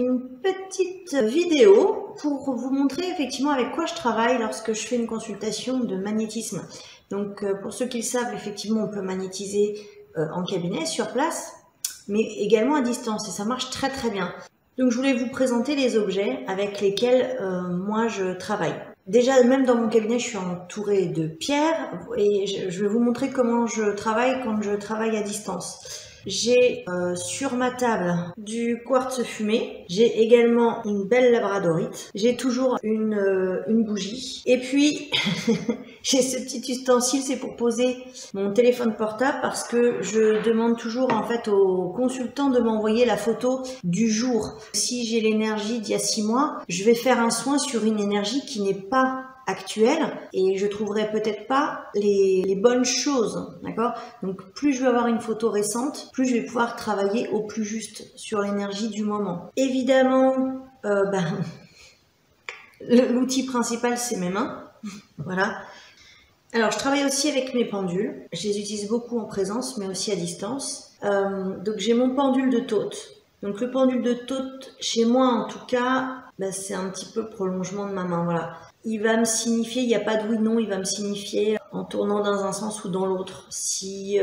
une petite vidéo pour vous montrer effectivement avec quoi je travaille lorsque je fais une consultation de magnétisme. Donc pour ceux qui le savent, effectivement on peut magnétiser en cabinet, sur place, mais également à distance et ça marche très très bien. Donc je voulais vous présenter les objets avec lesquels moi je travaille. Déjà, même dans mon cabinet, je suis entourée de pierres et je vais vous montrer comment je travaille quand je travaille à distance. J'ai sur ma table du quartz fumé, j'ai également une belle labradorite, j'ai toujours une bougie et puis j'ai ce petit ustensile, c'est pour poser mon téléphone portable parce que je demande toujours en fait aux consultants de m'envoyer la photo du jour. Si j'ai l'énergie d'il y a 6 mois, je vais faire un soin sur une énergie qui n'est pas actuelle et je trouverai peut-être pas les bonnes choses, d'accord? Donc plus je vais avoir une photo récente, plus je vais pouvoir travailler au plus juste sur l'énergie du moment. Évidemment, l'outil principal c'est mes mains, voilà. Alors je travaille aussi avec mes pendules, je les utilise beaucoup en présence mais aussi à distance. Donc j'ai mon pendule de Thoth. Donc le pendule de Thoth, chez moi en tout cas, c'est un petit peu le prolongement de ma main, voilà. Il va me signifier, il n'y a pas de oui non, il va me signifier en tournant dans un sens ou dans l'autre si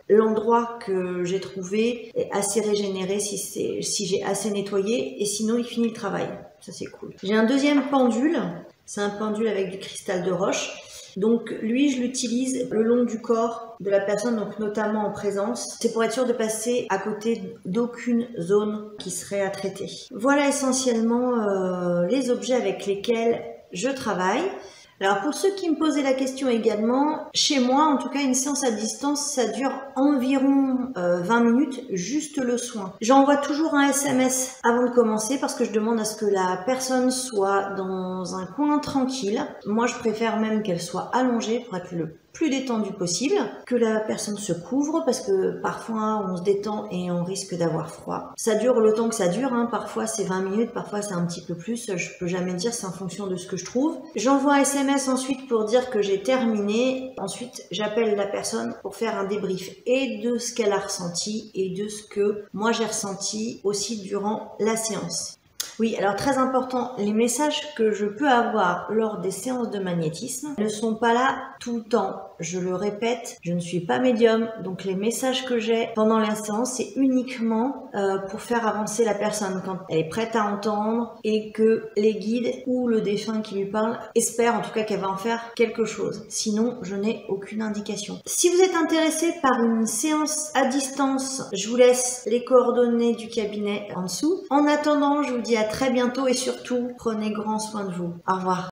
l'endroit que j'ai trouvé est assez régénéré, si j'ai assez nettoyé, et sinon il finit le travail. Ça c'est cool. J'ai un deuxième pendule, c'est un pendule avec du cristal de roche. Donc lui, je l'utilise le long du corps de la personne, donc notamment en présence. C'est pour être sûr de passer à côté d'aucune zone qui serait à traiter. Voilà essentiellement les objets avec lesquels je travaille. Alors pour ceux qui me posaient la question également, chez moi en tout cas une séance à distance ça dure environ 20 minutes, juste le soin. J'envoie toujours un SMS avant de commencer parce que je demande à ce que la personne soit dans un coin tranquille. Moi je préfère même qu'elle soit allongée pour être le plus détendu possible, que la personne se couvre parce que parfois on se détend et on risque d'avoir froid. Ça dure le temps que ça dure, hein. Parfois c'est 20 minutes, parfois c'est un petit peu plus, je peux jamais dire, c'est en fonction de ce que je trouve. J'envoie un SMS ensuite pour dire que j'ai terminé, ensuite j'appelle la personne pour faire un débrief et de ce qu'elle a ressenti et de ce que moi j'ai ressenti aussi durant la séance. Oui, alors très important, les messages que je peux avoir lors des séances de magnétisme ne sont pas là tout le temps. Je le répète, je ne suis pas médium, donc les messages que j'ai pendant la séance, c'est uniquement pour faire avancer la personne quand elle est prête à entendre et que les guides ou le défunt qui lui parle espèrent en tout cas qu'elle va en faire quelque chose. Sinon, je n'ai aucune indication. Si vous êtes intéressé par une séance à distance, je vous laisse les coordonnées du cabinet en dessous. En attendant, je vous dis à très bientôt et surtout, prenez grand soin de vous. Au revoir.